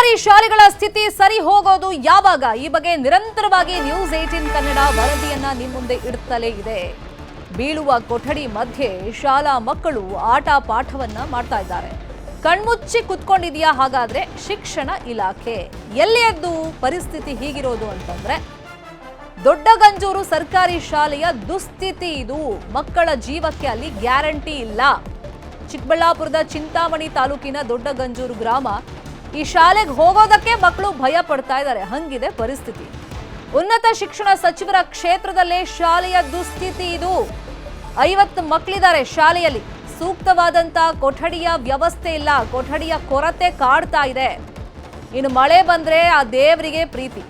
ಸರ್ಕಾರಿ ಶಾಲೆಗಳ ಸ್ಥಿತಿ ಸರಿ ಹೋಗೋದು ಯಾವಾಗ? ಈ ಬಗ್ಗೆ ನಿರಂತರವಾಗಿ ನ್ಯೂಸ್ 18 ಕನ್ನಡ ವರದಿಯನ್ನ ನಿಮ್ಮ ಮುಂದೆ ಇಡುತ್ತಲೇ ಇದೆ. ಬೀಳುವ ಕೊಠಡಿ ಮಧ್ಯೆ ಶಾಲಾ ಮಕ್ಕಳು ಆಟ ಪಾಠವನ್ನ ಮಾಡ್ತಾ ಇದ್ದಾರೆ. ಕಣ್ಮುಚ್ಚಿ ಕುತ್ಕೊಂಡಿದೆಯಾ ಹಾಗಾದ್ರೆ ಶಿಕ್ಷಣ ಇಲಾಖೆ? ಎಲ್ಲಿಯದ್ದು ಪರಿಸ್ಥಿತಿ ಹೀಗಿರೋದು ಅಂತಂದ್ರೆ ದೊಡ್ಡಗಂಜೂರು ಸರ್ಕಾರಿ ಶಾಲೆಯ ದುಸ್ಥಿತಿ ಇದು. ಮಕ್ಕಳ ಜೀವಕ್ಕೆ ಅಲ್ಲಿ ಗ್ಯಾರಂಟಿ ಇಲ್ಲ. ಚಿಕ್ಕಬಳ್ಳಾಪುರದ ಚಿಂತಾಮಣಿ ತಾಲೂಕಿನ ದೊಡ್ಡಗಂಜೂರು ಗ್ರಾಮ. ಈ ಶಾಲೆಗೆ ಹೋಗೋದಕ್ಕೆ ಮಕ್ಕಳು ಭಯ ಪಡ್ತಾ ಇದ್ದಾರೆ. ಹಂಗಿದೆ ಪರಿಸ್ಥಿತಿ. ಉನ್ನತ ಶಿಕ್ಷಣ ಸಚಿವರ ಕ್ಷೇತ್ರದಲ್ಲೇ ಶಾಲೆಯ ದುಸ್ಥಿತಿ ಇದು. 50 ಮಕ್ಕಳಿದ್ದಾರೆ ಶಾಲೆಯಲ್ಲಿ. ಸೂಕ್ತವಾದಂತ ಕೊಠಡಿಯ ವ್ಯವಸ್ಥೆ ಇಲ್ಲ. ಕೊಠಡಿಯ ಕೊರತೆ ಕಾಡ್ತಾ ಇದೆ. ಇನ್ನು ಮಳೆ ಬಂದ್ರೆ ಆ ದೇವರಿಗೆ ಪ್ರೀತಿ,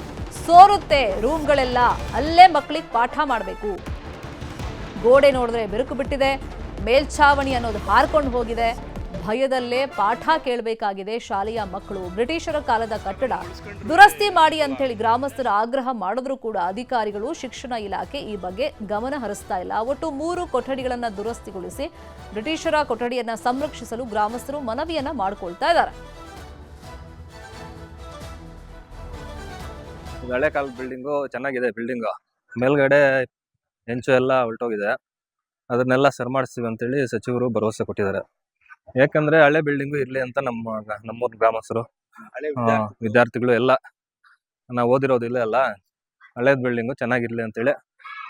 ಸೋರುತ್ತೆ ರೂಮ್ಗಳೆಲ್ಲ. ಅಲ್ಲೇ ಮಕ್ಕಳಿಗೆ ಪಾಠ ಮಾಡಬೇಕು. ಗೋಡೆ ನೋಡಿದ್ರೆ ಬಿರುಕು ಬಿಟ್ಟಿದೆ. ಮೇಲ್ಛಾವಣಿ ಅನ್ನೋದು ಹಾರ್ಕೊಂಡು ಹೋಗಿದೆ. ಭಯದಲ್ಲೇ ಪಾಠ ಕೇಳಬೇಕಾಗಿದೆ ಶಾಲೆಯ ಮಕ್ಕಳು. ಬ್ರಿಟಿಷರ ಕಾಲದ ಕಟ್ಟಡ ದುರಸ್ತಿ ಮಾಡಿ ಅಂತೇಳಿ ಗ್ರಾಮಸ್ಥರ ಆಗ್ರಹ ಮಾಡಿದ್ರು ಕೂಡ ಅಧಿಕಾರಿಗಳು, ಶಿಕ್ಷಣ ಇಲಾಖೆ ಈ ಬಗ್ಗೆ ಗಮನ ಹರಿಸ್ತಾ ಇಲ್ಲ. ಒಟ್ಟು 3 ಕೊಠಡಿಗಳನ್ನ ದುರಸ್ತಿಗೊಳಿಸಿ ಬ್ರಿಟಿಷರ ಕೊಠಡಿಯನ್ನ ಸಂರಕ್ಷಿಸಲು ಗ್ರಾಮಸ್ಥರು ಮನವಿಯನ್ನ ಮಾಡಿಕೊಳ್ತಾ ಇದ್ದಾರೆ. ಹಳೆ ಕಾಲದ ಬಿಲ್ಡಿಂಗು ಚೆನ್ನಾಗಿದೆ. ಬಿಲ್ಡಿಂಗ್ ಮೇಲ್ಗಡೆ ಹೆಂಚು ಎಲ್ಲ ಹೊರಟೋಗಿದೆ. ಅದನ್ನೆಲ್ಲ ಸರಿ ಮಾಡಿಸ್ತೀವಿ ಅಂತೇಳಿ ಸಚಿವರು ಭರವಸೆ ಕೊಟ್ಟಿದ್ದಾರೆ. ಯಾಕಂದ್ರೆ ಹಳೆ ಬಿಲ್ಡಿಂಗು ಇರ್ಲಿ ಅಂತ ನಮ್ಮೂರ್ ಗ್ರಾಮಸ್ಥರು, ವಿದ್ಯಾರ್ಥಿಗಳು ಎಲ್ಲ ನಾವು ಓದಿರೋದಿಲ್ಲ ಅಲ್ಲ, ಹಳೇದ್ ಬಿಲ್ಡಿಂಗು ಚೆನ್ನಾಗಿರ್ಲಿ ಅಂತೇಳಿ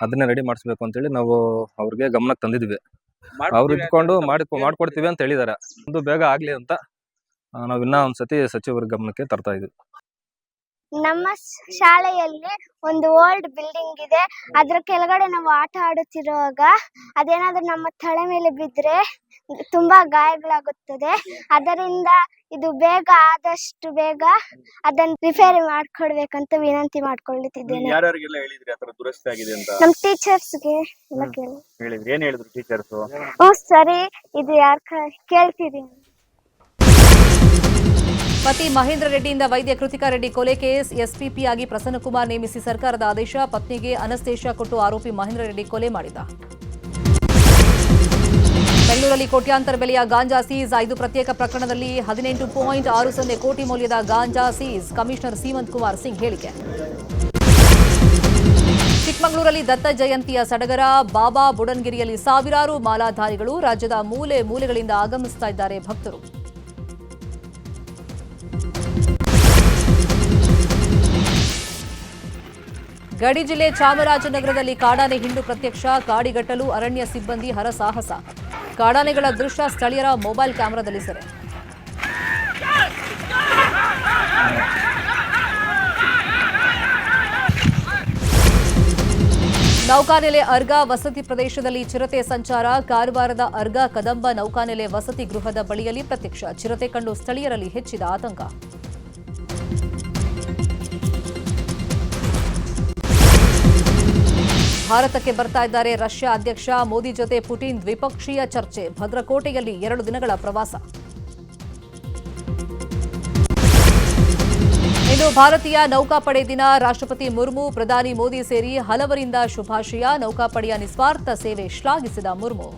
ಅದನ್ನೇ ರೆಡಿ ಮಾಡಿಸ್ಬೇಕು ಅಂತೇಳಿ ನಾವು ಅವ್ರಿಗೆ ಗಮನಕ್ಕೆ ತಂದಿದ್ವಿ. ಅವ್ರು ಇಟ್ಕೊಂಡು ಮಾಡ್ಕೊಡ್ತೀವಿ ಅಂತ ಹೇಳಿದಾರೆ. ಒಂದು ಬೇಗ ಆಗ್ಲಿ ಅಂತ ನಾವ್ ಇನ್ನ ಒಂದ್ಸತಿ ಸಚಿವರ ಗಮನಕ್ಕೆ ತರ್ತಾ ಇದ್ವಿ. ನಮ್ಮ ಶಾಲೆಯಲ್ಲಿ ಒಂದು ಓಲ್ಡ್ ಬಿಲ್ಡಿಂಗ್ ಇದೆ. ಅದ್ರ ಕೆಳಗಡೆ ನಾವು ಆಟ ಆಡುತ್ತಿರುವಾಗ ಅದೇನಾದ್ರೂ ನಮ್ಮ ತಲೆ ಮೇಲೆ ಬಿದ್ರೆ ತುಂಬಾ ಗಾಯಗಳಾಗುತ್ತದೆ. ಅದರಿಂದ ಇದು ಆದಷ್ಟು ಬೇಗ ಅದನ್ನ ರಿಪೇರಿ ಮಾಡ್ಕೊಡ್ಬೇಕಂತ ವಿನಂತಿ ಮಾಡ್ಕೊಳ್ಳುತ್ತಿದ್ದೇನೆ. ಯಾರ್ಯಾರಿಗೆಲ್ಲ ಹೇಳಿದ್ರಿ ಆ ತರ ದುರಸ್ತಿ ಆಗಿದೆ ಅಂತ? ನಮ್ಮ ಟೀಚರ್ಸ್ಗೆ ಎಲ್ಲ ಹೇಳಿದ್ರಿ. ಏನ್ ಹೇಳಿದ್ರು ಟೀಚರ್ಸ್? ಸರಿ, ಇದು ಕೇಳ್ತೀರಿ. ಪತಿ ಮಹೇಂದ್ರ ರೆಡ್ಡಿಯಿಂದ ವೈದ್ಯ ಕೃತಿಕಾ ರೆಡ್ಡಿ ಕೊಲೆ ಕೇಸ್. ಎಸ್ಪಿಪಿ ಆಗಿ ಪ್ರಸನ್ನಕುಮಾರ್ ನೇಮಿಸಿ ಸರ್ಕಾರದ ಆದೇಶ. ಪತ್ನಿಗೆ ಅನಸ್ತೇಷಿಯಾ ಕೊಟ್ಟು ಆರೋಪಿ ಮಹೇಂದ್ರ ರೆಡ್ಡಿ ಕೊಲೆ ಮಾಡಿದ. ಬೆಂಗಳೂರಲ್ಲಿ ಕೋಟ್ಯಾಂತರ ಬೆಲೆಯ ಗಾಂಜಾ ಸೀಸ್. 5 ಪ್ರತ್ಯೇಕ ಪ್ರಕರಣದಲ್ಲಿ 18.60 ಕೋಟಿ ಮೌಲ್ಯದ ಗಾಂಜಾ ಸೀಸ್. ಕಮಿಷನರ್ ಸೀಮಂತ್ ಕುಮಾರ್ ಸಿಂಗ್ ಹೇಳಿಕೆ. ಚಿಕ್ಕಮಗಳೂರಲ್ಲಿ ದತ್ತ ಜಯಂತಿಯ ಸಡಗರ. ಬಾಬಾ ಬುಡನ್ಗಿರಿಯಲ್ಲಿ ಸಾವಿರಾರು ಮಾಲಾಧಾರಿಗಳು. ರಾಜ್ಯದ ಮೂಲೆ ಮೂಲೆಗಳಿಂದ ಆಗಮಿಸ್ತಾ ಇದ್ದಾರೆ ಭಕ್ತರು. ಗಡಿ ಜಿಲ್ಲೆ ಚಾಮರಾಜನಗರದಲ್ಲಿ ಕಾಡಾನೆ ಹಿಂಡು ಪ್ರತ್ಯಕ್ಷ. ಕಾಡಿಗಟ್ಟಲು ಅರಣ್ಯ ಸಿಬ್ಬಂದಿ ಹರಸಾಹಸ. ಕಾಡಾನೆಗಳ ದೃಶ್ಯ ಸ್ಥಳೀಯರ ಮೊಬೈಲ್ ಕ್ಯಾಮೆರಾದಲ್ಲಿ ಸೆರೆ. ನೌಕಾನೆಲೆ ಅರ್ಗಾ ವಸತಿ ಪ್ರದೇಶದಲ್ಲಿ ಚಿರತೆ ಸಂಚಾರ. ಕಾರವಾರದ ಅರ್ಗಾ ಕದಂಬ ನೌಕಾನೆಲೆ ವಸತಿ ಗೃಹದ ಬಳಿಯಲ್ಲಿ ಪ್ರತ್ಯಕ್ಷ. ಚಿರತೆ ಕಂಡು ಸ್ಥಳೀಯರಲ್ಲಿ ಹೆಚ್ಚಿದ ಆತಂಕ. ಭಾರತಕ್ಕೆ ಬರ್ತಾ ಇದ್ದಾರೆ ರಷ್ಯಾ ಅಧ್ಯಕ್ಷ. ಮೋದಿ ಜೊತೆ ಪುಟಿನ್ ದ್ವಿಪಕ್ಷೀಯ ಚರ್ಚೆ. ಭದ್ರಕೋಟೆಯಲ್ಲಿ 2 ದಿನಗಳ ಪ್ರವಾಸ. ಇನ್ನು ಭಾರತೀಯ ನೌಕಾಪಡೆ ದಿನ. ರಾಷ್ಟ್ರಪತಿ ಮುರ್ಮು, ಪ್ರಧಾನಿ ಮೋದಿ ಸೇರಿ ಹಲವರಿಂದ ಶುಭಾಶಯ. ನೌಕಾಪಡೆಯ ನಿಸ್ವಾರ್ಥ ಸೇವೆ ಶ್ಲಾಘಿಸಿದ ಮುರ್ಮು.